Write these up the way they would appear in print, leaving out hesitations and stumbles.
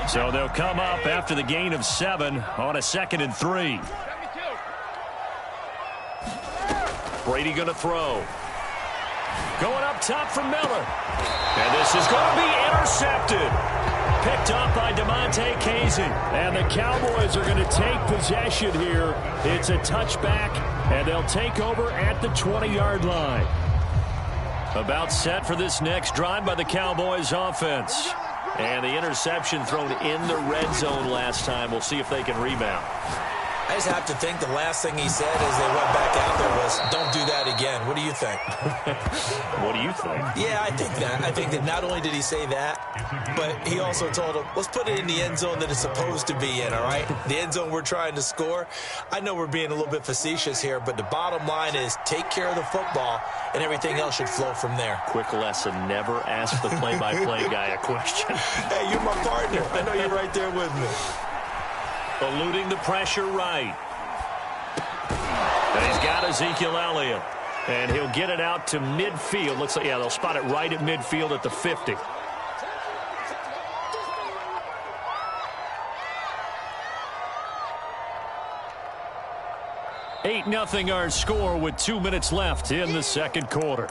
So they'll come up after the gain of 7 on a 2nd and 3. Brady going to throw. Going up top for Miller. And this is going to be intercepted. Picked up by DeMonte Casey. And the Cowboys are going to take possession here. It's a touchback, and they'll take over at the 20-yard line. About set for this next drive by the Cowboys offense. And the interception thrown in the red zone last time. We'll see if they can rebound. I just have to think the last thing he said as they went back out there was, don't do that again. What do you think? What do you think? Yeah, I think that. I think that not only did he say that, but he also told him, let's put it in the end zone that it's supposed to be in, all right? The end zone we're trying to score. I know we're being a little bit facetious here, but the bottom line is take care of the football, and everything else should flow from there. Quick lesson, never ask the play-by-play guy a question. Hey, you're my partner. I know you're right there with me. Eluding the pressure right. And he's got Ezekiel Elliott. And he'll get it out to midfield. Looks like, yeah, they'll spot it right at midfield at the 50. "8-0 our score with 2 minutes left in the second quarter.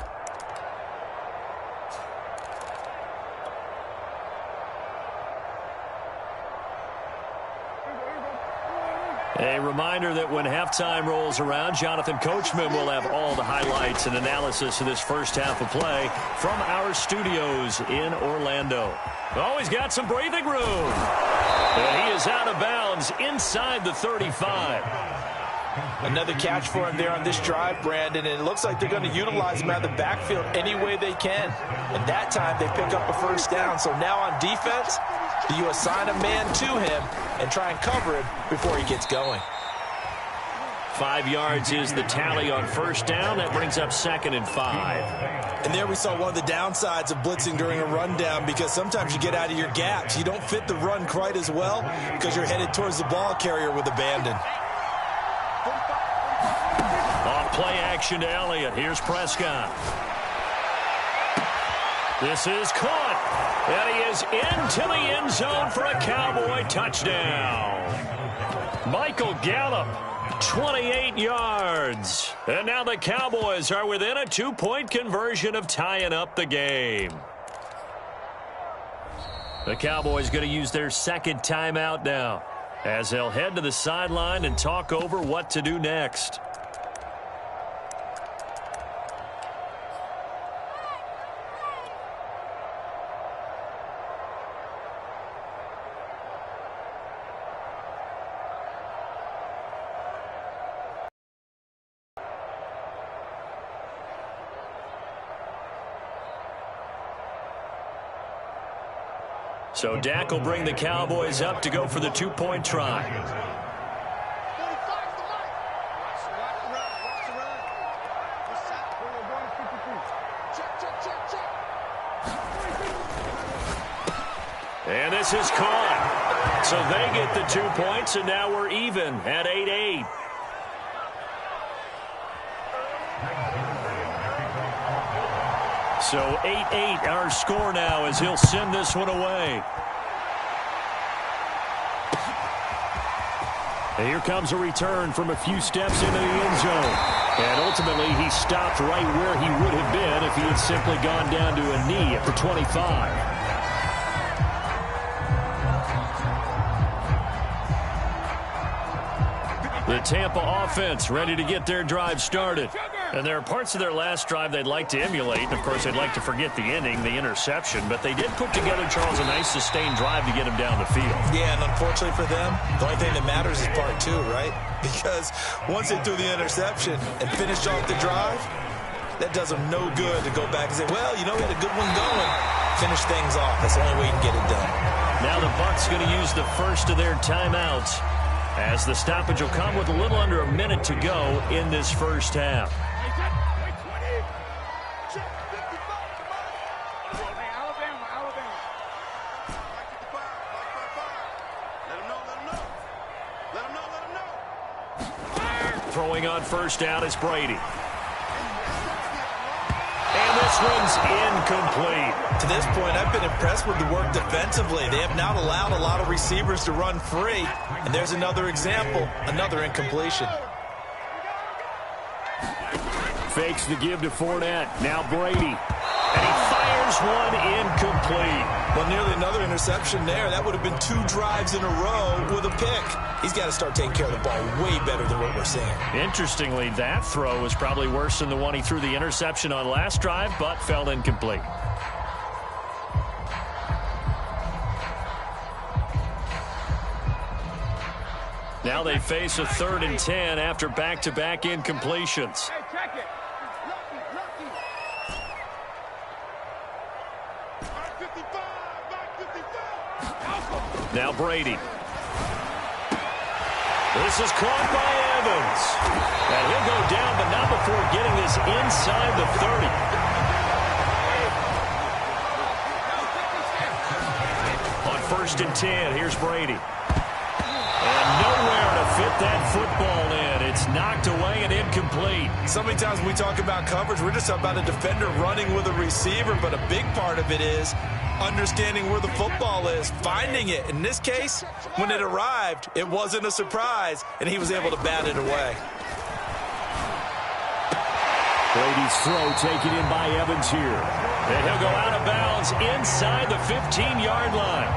A reminder that when halftime rolls around, Jonathan Coachman will have all the highlights and analysis of this first half of play from our studios in Orlando. Oh, he's got some breathing room. And he is out of bounds inside the 35. Another catch for him there on this drive, Brandon, and it looks like they're going to utilize him out of the backfield any way they can. And that time they pick up a first down. So now on defense, do you assign a man to him and try and cover him before he gets going? 5 yards is the tally on first down. That brings up 2nd and 5. And there we saw one of the downsides of blitzing during a rundown, because sometimes you get out of your gaps. You don't fit the run quite as well because you're headed towards the ball carrier with abandon. Off play action to Elliott. Here's Prescott. This is caught. And he is into the end zone for a Cowboy touchdown. Michael Gallup, 28 yards. And now the Cowboys are within a 2-point conversion of tying up the game. The Cowboys going to use their second timeout now, as they'll head to the sideline and talk over what to do next. So Dak will bring the Cowboys up to go for the 2-point try. And this is caught. So they get the 2 points, and now we're even at 8-8. So 8-8 our score now as he'll send this one away. And here comes a return from a few steps into the end zone. And ultimately he stopped right where he would have been if he had simply gone down to a knee at the 25. The Tampa offense ready to get their drive started. And there are parts of their last drive they'd like to emulate. And, of course, they'd like to forget the ending, the interception. But they did put together, Charles, a nice sustained drive to get him down the field. Yeah, and unfortunately for them, the only thing that matters is part 2, right? Because once they threw the interception and finished off the drive, that does them no good to go back and say, well, you know, we had a good one going. Finish things off. That's the only way you can get it done. Now the Bucs going to use the first of their timeouts, as the stoppage will come with a little under a minute to go in this first half. Throwing on first down is Brady. And this this one's incomplete. To this point, I've been impressed with the work defensively. They have not allowed a lot of receivers to run free. And there's another example, another incompletion. Fakes the give to Fournette. Now Brady. And he fires one incomplete. Well, nearly another interception there. That would have been 2 drives in a row with a pick. He's got to start taking care of the ball way better than what we're seeing. Interestingly, that throw was probably worse than the one he threw the interception on last drive, but fell incomplete. Now they face a 3rd and 10 after back-to-back incompletions. Hey, check it. Now Brady. This is caught by Evans. And he'll go down, but not before getting this inside the 30. On 1st and 10, here's Brady. And nowhere to fit that football in. It's knocked away and incomplete. So many times when we talk about coverage, we're just about a defender running with a receiver, but a big part of it is understanding where the football is, finding it. In this case, when it arrived, it wasn't a surprise, and he was able to bat it away. Brady's throw taken in by Evans here. And he'll go out of bounds inside the 15-yard line.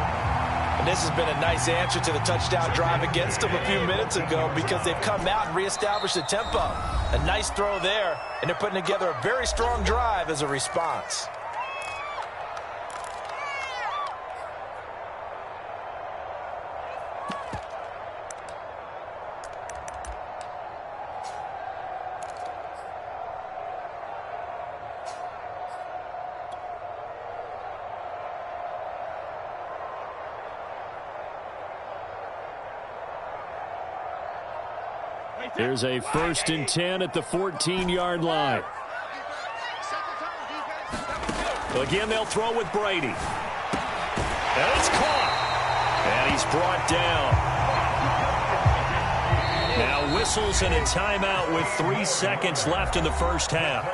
And this has been a nice answer to the touchdown drive against them a few minutes ago because they've come out and reestablished the tempo. A nice throw there, and they're putting together a very strong drive as a response. Here's a 1st and 10 at the 14-yard line. Again, they'll throw with Brady. And it's caught. And he's brought down. Now whistles and a timeout with 3 seconds left in the first half.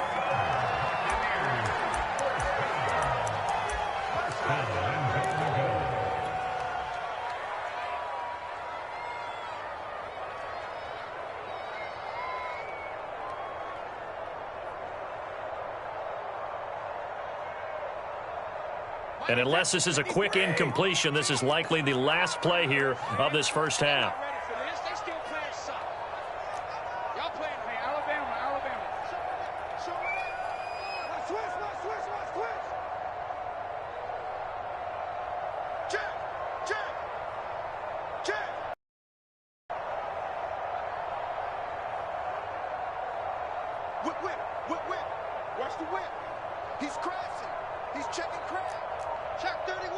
And unless this is a quick incompletion, this is likely the last play here of this first half. They still playing soft. Y'all playing, hey, Alabama. Switch. Check. Whip. Watch the whip. He's crashing. He's checking crash. Check 31.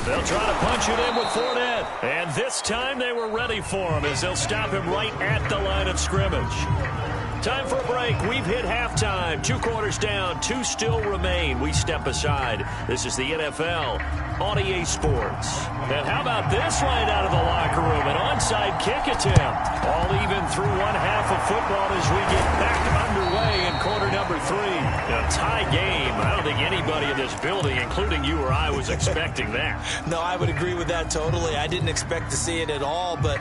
They'll try to punch it in with Fournette. And this time they were ready for him as they'll stop him right at the line of scrimmage. Time for a break. We've hit halftime. 2 quarters down. 2 still remain. We step aside. This is the NFL on EA Sports. And how about this right out of the locker room? An onside kick attempt. All even through 1 half of football as we get back underway in quarter number 3. A tie game. I don't think anybody in this building, including you or I, was expecting that. No, I would agree with that totally. I didn't expect to see it at all, but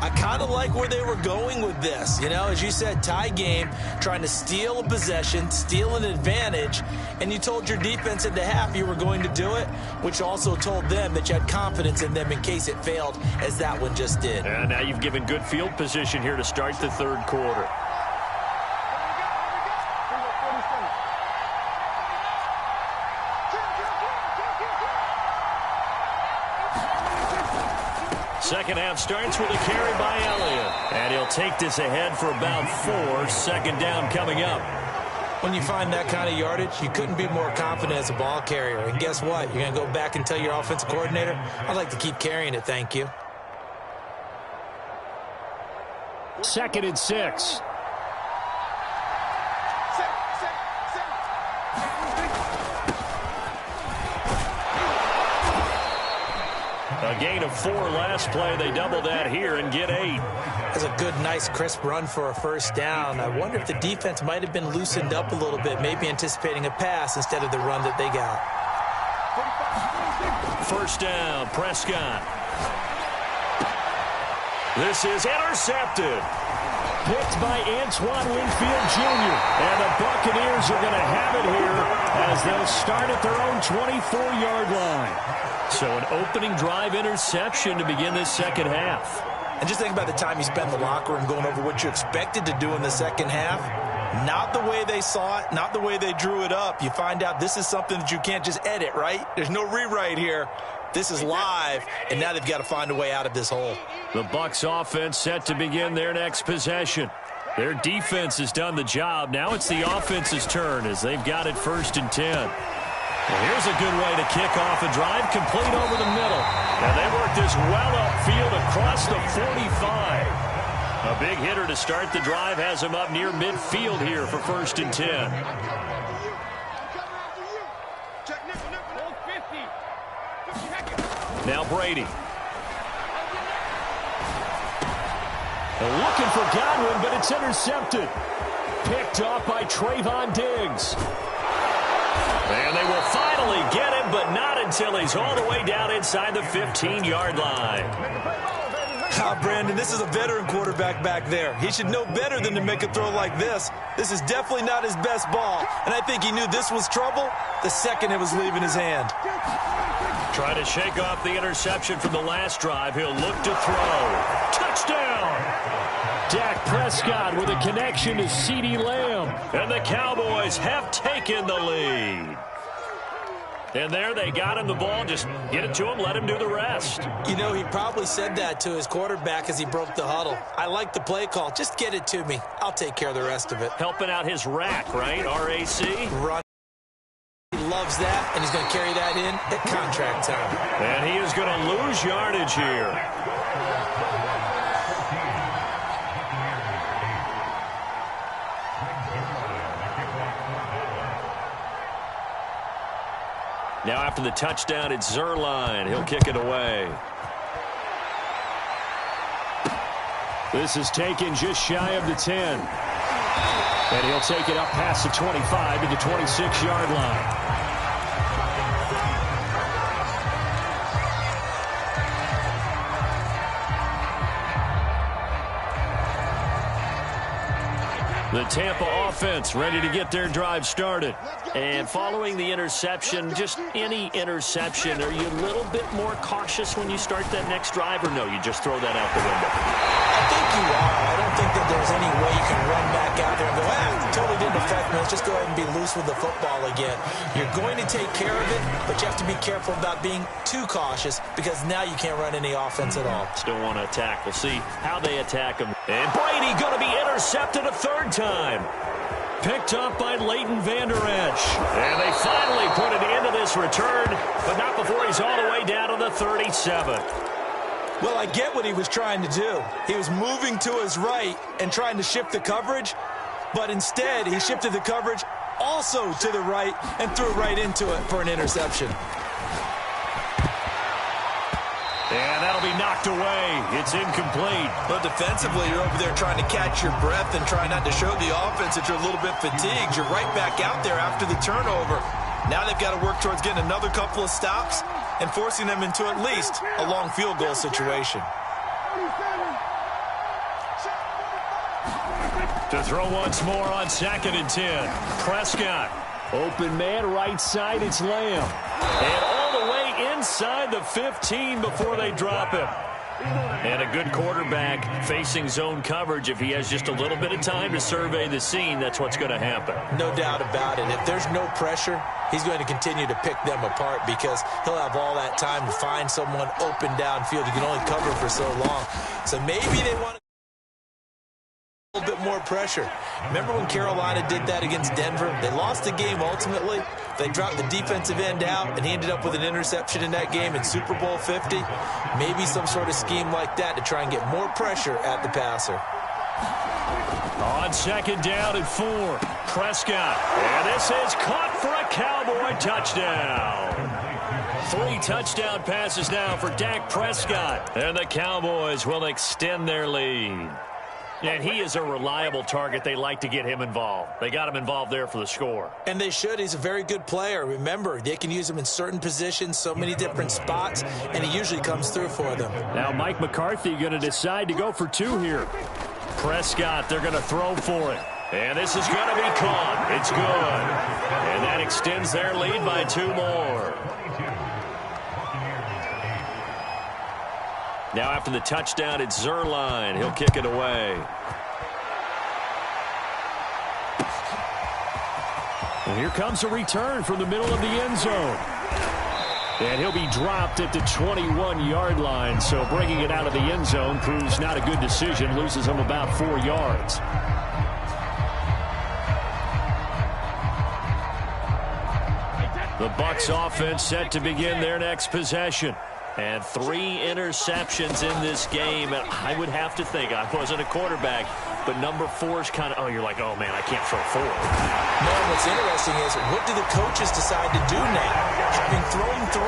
I kind of like where they were going with this. You know, as you said, tie game, trying to steal a possession, steal an advantage, and you told your defense at the half you were going to do it, which also told them that you had confidence in them in case it failed, as that one just did. And now you've given good field position here to start the 3rd quarter. Second half starts with a carry by Elliott. And he'll take this ahead for about 4. Second down coming up. When you find that kind of yardage, you couldn't be more confident as a ball carrier. And guess what? You're going to go back and tell your offensive coordinator, I'd like to keep carrying it, thank you. 2nd and 6. A gain of 4 last play. They double that here and get 8. That's a good, nice, crisp run for a first down. I wonder if the defense might have been loosened up a little bit, maybe anticipating a pass instead of the run that they got. First down, Prescott. This is intercepted. Picked by Antoine Winfield Jr. And the Buccaneers are going to have it here as they'll start at their own 24-yard line. So an opening drive interception to begin this second half. And just think about the time you spent in the locker room going over what you expected to do in the second half. Not the way they saw it, not the way they drew it up. You find out this is something that you can't just edit, right? There's no rewrite here. This is live, and now they've got to find a way out of this hole. The Bucs offense set to begin their next possession. Their defense has done the job. Now it's the offense's turn as they've got it 1st and 10. Well, here's a good way to kick off a drive, complete over the middle. And they work this well upfield across the 45. A big hitter to start the drive has him up near midfield here for 1st and 10. Now Brady. They're looking for Godwin, but it's intercepted. Picked off by Trayvon Diggs. And they will finally get him, but not until he's all the way down inside the 15-yard line. Brandon, this is a veteran quarterback back there. He should know better than to make a throw like this. This is definitely not his best ball, and I think he knew this was trouble the second it was leaving his hand. Trying to shake off the interception from the last drive. He'll look to throw. Touchdown! Dak Prescott with a connection to CeeDee Lamb. And the Cowboys have taken the lead. And there they got him the ball. Just get it to him, let him do the rest. You know, he probably said that to his quarterback as he broke the huddle. I like the play call. Just get it to me. I'll take care of the rest of it. Helping out his rack, right? RAC? Run. He loves that, and he's going to carry that in at contract time. And he is going to lose yardage here. Now after the touchdown, it's Zuerlein. He'll kick it away. This is taken just shy of the 10. And he'll take it up past the 25 to the 26-yard line. The Tampa offense ready to get their drive started. And following the interception, just any interception, are you a little bit more cautious when you start that next drive, or no, you just throw that out the window? I think you are. I don't think that there's any way you can run back out there and go, totally didn't affect me. Let's just go ahead and be loose with the football again. You're going to take care of it, but you have to be careful about being too cautious because now you can't run any offense at all. Still want to attack. We'll see how they attack him. And Brady going to be intercepted a third time. Picked up by Leighton Vander Esch. And they finally put an end to this return, but not before he's all the way down to the 37. Well, I get what he was trying to do. He was moving to his right and trying to shift the coverage, but instead he shifted the coverage also to the right and threw it right into it for an interception. And that'll be knocked away. It's incomplete. But defensively, you're over there trying to catch your breath and try not to show the offense that you're a little bit fatigued. You're right back out there after the turnover. Now they've got to work towards getting another couple of stops and forcing them into at least a long field goal situation. To throw once more on 2nd and 10. Prescott. Open man right side. It's Lamb. And all the way inside the 15 before they drop him. And a good quarterback facing zone coverage. If he has just a little bit of time to survey the scene, that's what's going to happen. No doubt about it. If there's no pressure, he's going to continue to pick them apart because he'll have all that time to find someone open downfield. He can only cover for so long. So maybe they want a little bit more pressure. Remember when Carolina did that against Denver? They lost the game ultimately. They dropped the defensive end out, and he ended up with an interception in that game in Super Bowl 50. Maybe some sort of scheme like that to try and get more pressure at the passer. On 2nd down and 4, Prescott. And this is caught for a Cowboy touchdown. 3 touchdown passes now for Dak Prescott. And the Cowboys will extend their lead. And he is a reliable target. They like to get him involved. They got him involved there for the score. And they should. He's a very good player. Remember, they can use him in certain positions, so many different spots, and he usually comes through for them. Now Mike McCarthy going to decide to go for 2 here. Prescott, they're going to throw for it. And this is going to be caught. It's good. And that extends their lead by 2 more. Now after the touchdown, it's Zuerlein. He'll kick it away. And here comes a return from the middle of the end zone. And he'll be dropped at the 21-yard line. So bringing it out of the end zone proves not a good decision. Loses him about 4 yards. The Bucs offense set to begin their next possession. And 3 interceptions in this game. And I would have to think, I wasn't a quarterback, but number 4 is kind of, oh, you're like, oh, man, I can't throw 4. No, what's interesting is, what do the coaches decide to do now? Having thrown 3,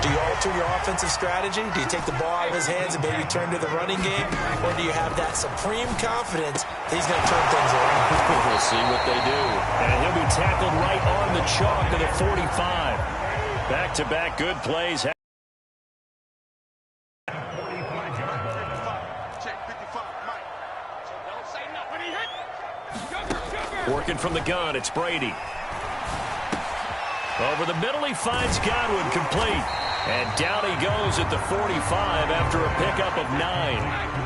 do you alter your offensive strategy? Do you take the ball out of his hands and maybe turn to the running game? Or do you have that supreme confidence that he's going to turn things around? We'll see what they do. And he'll be tackled right on the chalk of the 45. Back-to-back good plays. Working from the gun, it's Brady. Over the middle, he finds Godwin complete. And down he goes at the 45 after a pickup of 9.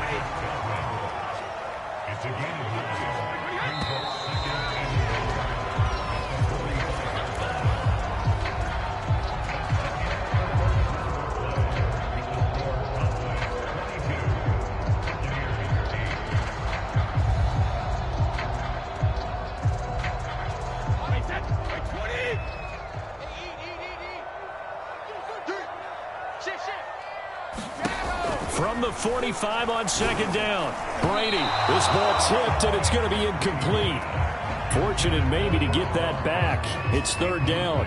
From the 45 on 2nd down. Brady, this ball tipped, and it's going to be incomplete. Fortunate maybe to get that back. It's 3rd down.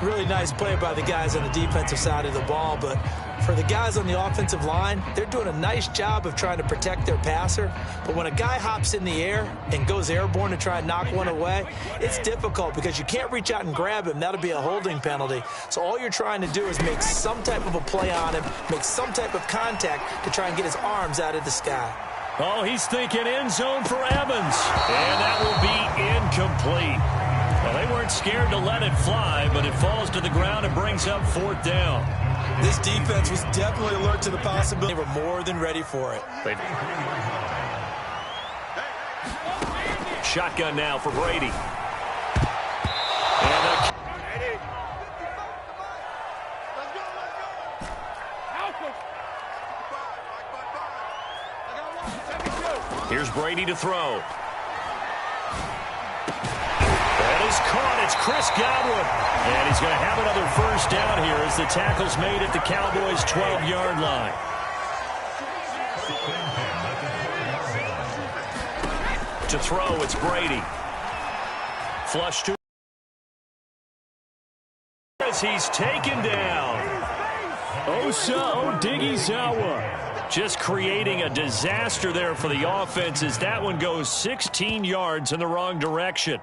Really nice play by the guys on the defensive side of the ball, but for the guys on the offensive line, they're doing a nice job of trying to protect their passer. But when a guy hops in the air and goes airborne to try and knock one away, it's difficult because you can't reach out and grab him. That'll be a holding penalty. So all you're trying to do is make some type of a play on him, make some type of contact to try and get his arms out of the sky. Oh, he's thinking end zone for Evans. And that will be incomplete. Well, they weren't scared to let it fly, but it falls to the ground and brings up 4th down. This defense was definitely alert to the possibility. They were more than ready for it. Shotgun now for Brady. Here's Brady to throw. That is caught. It's Chris Godwin. And he's going to have another 1st down here as the tackle's made at the Cowboys' 12-yard line. To throw, it's Brady. Flush to as he's taken down. Osa Odighizuwa. Just creating a disaster there for the offense as that one goes 16 yards in the wrong direction.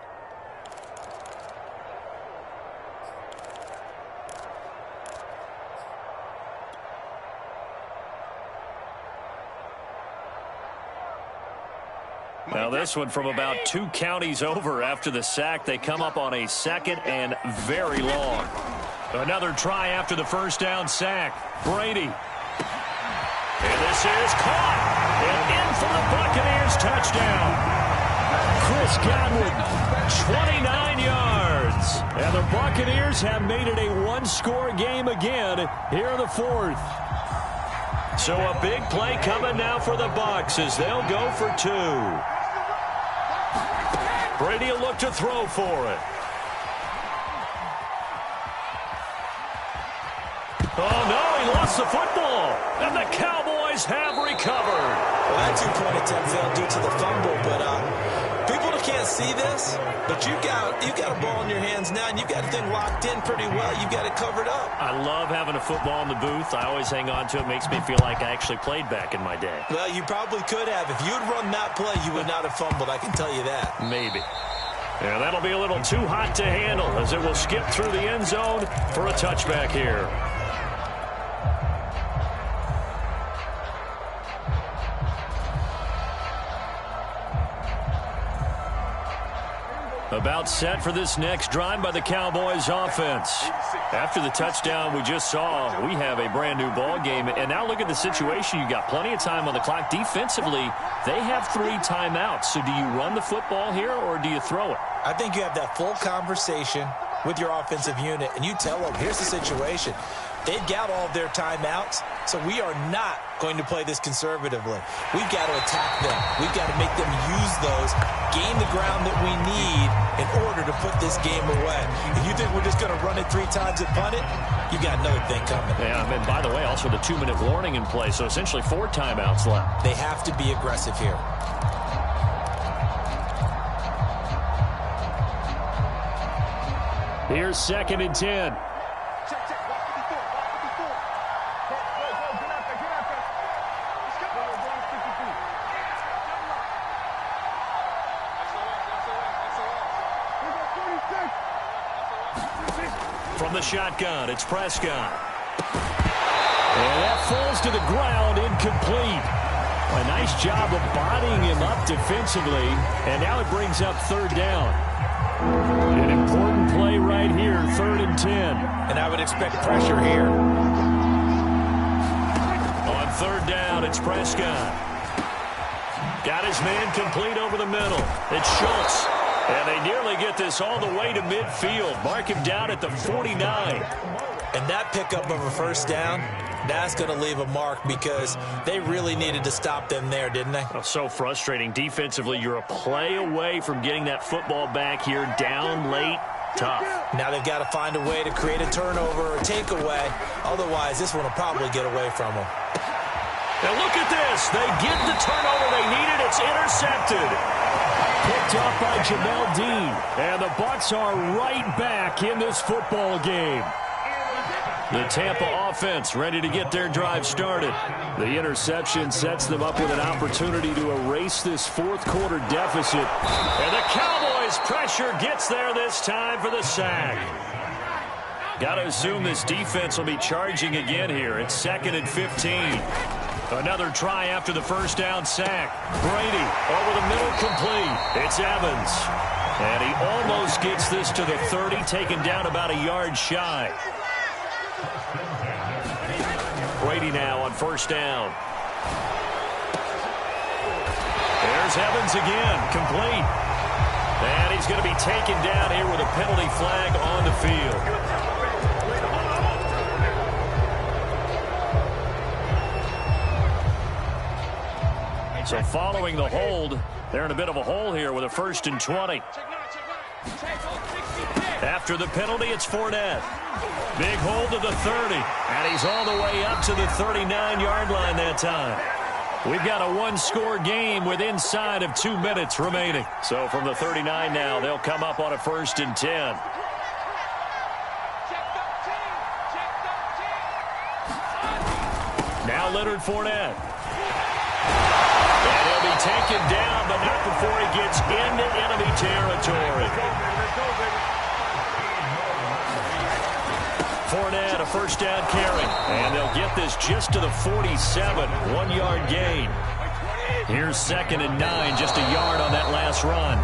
Now this one from about 2 counties over after the sack. They come up on a 2nd and very long. Another try after the 1st down sack. Brady. And this is caught. And in for the Buccaneers touchdown. Chris Godwin, 29 yards. And the Buccaneers have made it a 1-score game again here in the 4th. So a big play coming now for the Bucs as they'll go for 2. Brady will look to throw for it. Oh, no, he lost the football. And the Cowboys have recovered. Well, that 2-point attempt failed due to the fumble, but People that can't see this, but you got a ball in your hands now, and you've got the thing locked in pretty well. You've got it covered up. I love having a football in the booth. I always hang on to it. Makes me feel like I actually played back in my day. Well, you probably could have. If you had run that play, you would not have fumbled. I can tell you that. Maybe. Yeah, that'll be a little too hot to handle as it will skip through the end zone for a touchback here. About set for this next drive by the Cowboys offense. After the touchdown we just saw, we have a brand new ball game. And now look at the situation. You got plenty of time on the clock. Defensively, they have 3 timeouts. So do you run the football here or do you throw it? I think you have that full conversation with your offensive unit, and you tell them, here's the situation. They've got all of their timeouts, so we are not going to play this conservatively. We've got to attack them. We've got to make them use those, gain the ground that we need in order to put this game away. If you think we're just going to run it 3 times and punt it, you got another thing coming. Yeah, and by the way, also the 2-minute warning in play, so essentially 4 timeouts left. They have to be aggressive here. Here's 2nd and 10. From the shotgun, it's Prescott. And that falls to the ground, incomplete. A nice job of bodying him up defensively, and now it brings up 3rd down. An important play right here, 3rd and 10. And I would expect pressure here. On 3rd down, it's Prescott. Got his man complete over the middle. It's Schultz. And they nearly get this all the way to midfield. Mark him down at the 49. And that pickup of a 1st down, that's going to leave a mark because they really needed to stop them there, didn't they? Oh, so frustrating. Defensively, you're a play away from getting that football back here, down late, tough. Now they've got to find a way to create a turnover or a takeaway. Otherwise, this one will probably get away from them. Now look at this. They get the turnover they needed. It's intercepted. Picked up by Jamel Dean. And the Bucs are right back in this football game. The Tampa offense ready to get their drive started. The interception sets them up with an opportunity to erase this 4th quarter deficit. And the Cowboys pressure gets there this time for the sack. Got to assume this defense will be charging again here. It's 2nd and 15. Another try after the 1st down sack. Brady over the middle, complete. It's Evans. And he almost gets this to the 30, taken down about a yard shy. Brady now on 1st down. There's Evans again, complete. And he's going to be taken down here with a penalty flag on the field. So following the hold, they're in a bit of a hole here with a 1st and 20. After the penalty, it's Fournette. Big hold to the 30, and he's all the way up to the 39-yard line that time. We've got a 1-score game with inside of 2 minutes remaining. So from the 39 now, they'll come up on a 1st and 10. Now Leonard Fournette. And he'll be taken down, but not before he gets into enemy territory. Fournette, a 1st down carry. And they'll get this just to the 47, 1-yard gain. Here's 2nd and 9, just a yard on that last run.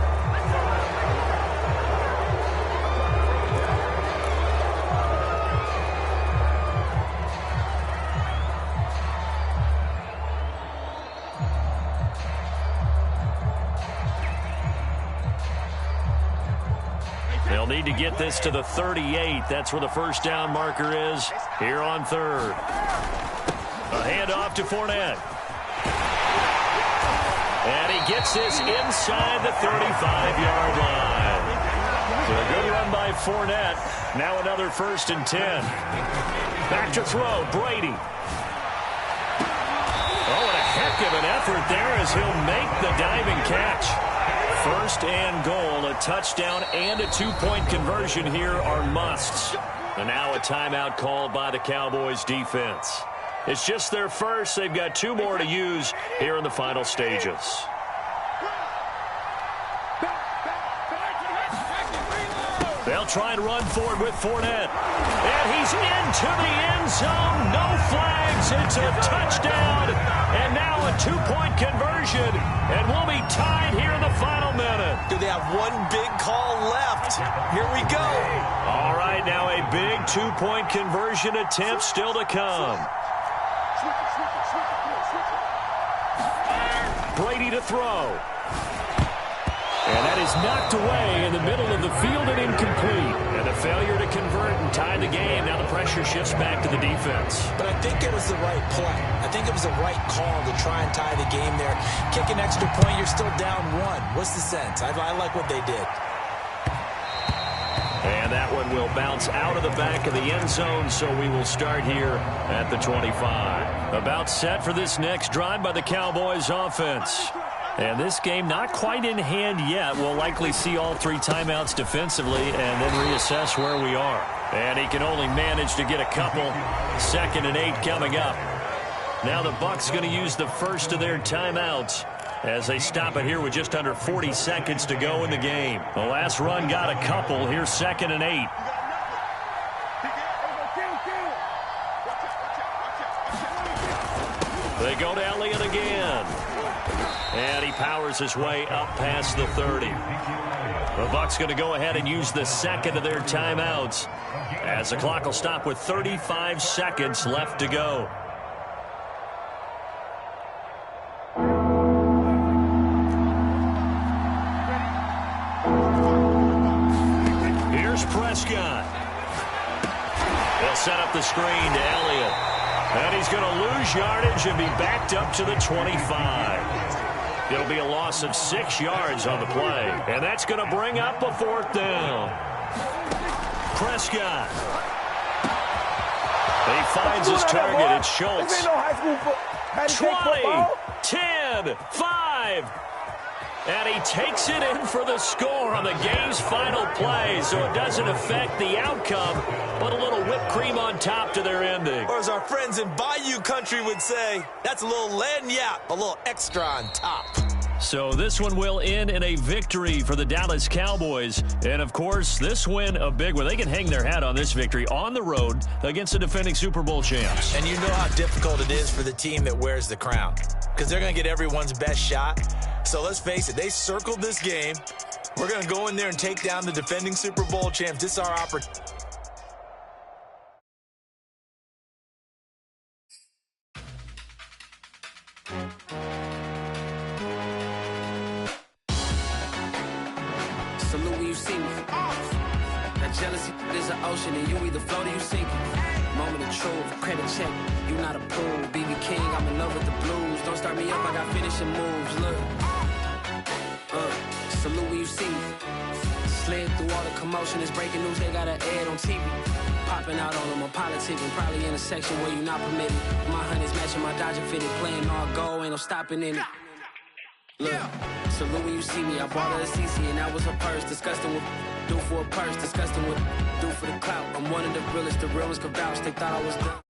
They'll need to get this to the 38. That's where the 1st down marker is here on 3rd. A handoff to Fournette. And he gets this inside the 35-yard line. So a good run by Fournette. Now another 1st and 10. Back to throw, Brady. Oh, and a heck of an effort there as he'll make the diving catch. First and goal, a touchdown and a two-point conversion here are musts. And now a timeout called by the Cowboys defense. It's just their first. They've got two more to use here in the final stages. They'll try and run forward with Fournette. And he's into the end zone. No flags. It's a touchdown. And now a two-point conversion. And we'll be tied here in the final minute. Do they have one big call left? Here we go. All right, now a big two-point conversion attempt still to come. Brady to throw. And that is knocked away in the middle of the field and incomplete. And a failure to convert and tie the game. Now the pressure shifts back to the defense. But I think it was the right play. I think it was the right call to try and tie the game there. Kick an extra point, you're still down one. What's the sense? I like what they did. And that one will bounce out of the back of the end zone, so we will start here at the 25. About set for this next drive by the Cowboys offense. And this game not quite in hand yet. We'll likely see all three timeouts defensively and then reassess where we are. And he can only manage to get a couple. 2nd and 8 coming up. Now the Bucs going to use the first of their timeouts as they stop it here with just under 40 seconds to go in the game. The last run got a couple. Here's 2nd and 8. They go to Elliott again. And he powers his way up past the 30. The Bucs going to go ahead and use the second of their timeouts as the clock will stop with 35 seconds left to go. Here's Prescott. They'll set up the screen to Elliott. And he's going to lose yardage and be backed up to the 25. It'll be a loss of 6 yards on the play. And that's going to bring up a 4th down. Prescott. He finds his target. It's Schultz. 20, 10, 5. And he takes it in for the score on the game's final play. So it doesn't affect the outcome, but a little whipped cream on top to their ending. Or as our friends in Bayou Country would say, that's a little lagniappe, a little extra on top. So this one will end in a victory for the Dallas Cowboys. And, of course, this win a big one. They can hang their hat on this victory on the road against the defending Super Bowl champs. And you know how difficult it is for the team that wears the crown, because they're going to get everyone's best shot. So let's face it, they circled this game. We're going to go in there and take down the defending Super Bowl champs. This is our opportunity. Salute when you see me. That jealousy is an ocean, and you either float or you sink it. Moment of truth, credit check. You not approved. BB King, I'm in love with the blues. Don't start me up, I got finishing moves. Look. Salute when you see me. Slid through all the commotion. It's breaking news, they got an ad on TV. Popping out on them, I'm politicking. Probably in a section where you not permitted. My honey's matching my Dodger fitted. Playing all goal, ain't no stopping in it. Look, salute when you see me. I bought her a CC and that was her purse. Disgusting with do for a purse. Disgusting with do for the clout. I'm one of the realest. The real ones could vouch. They thought I was done.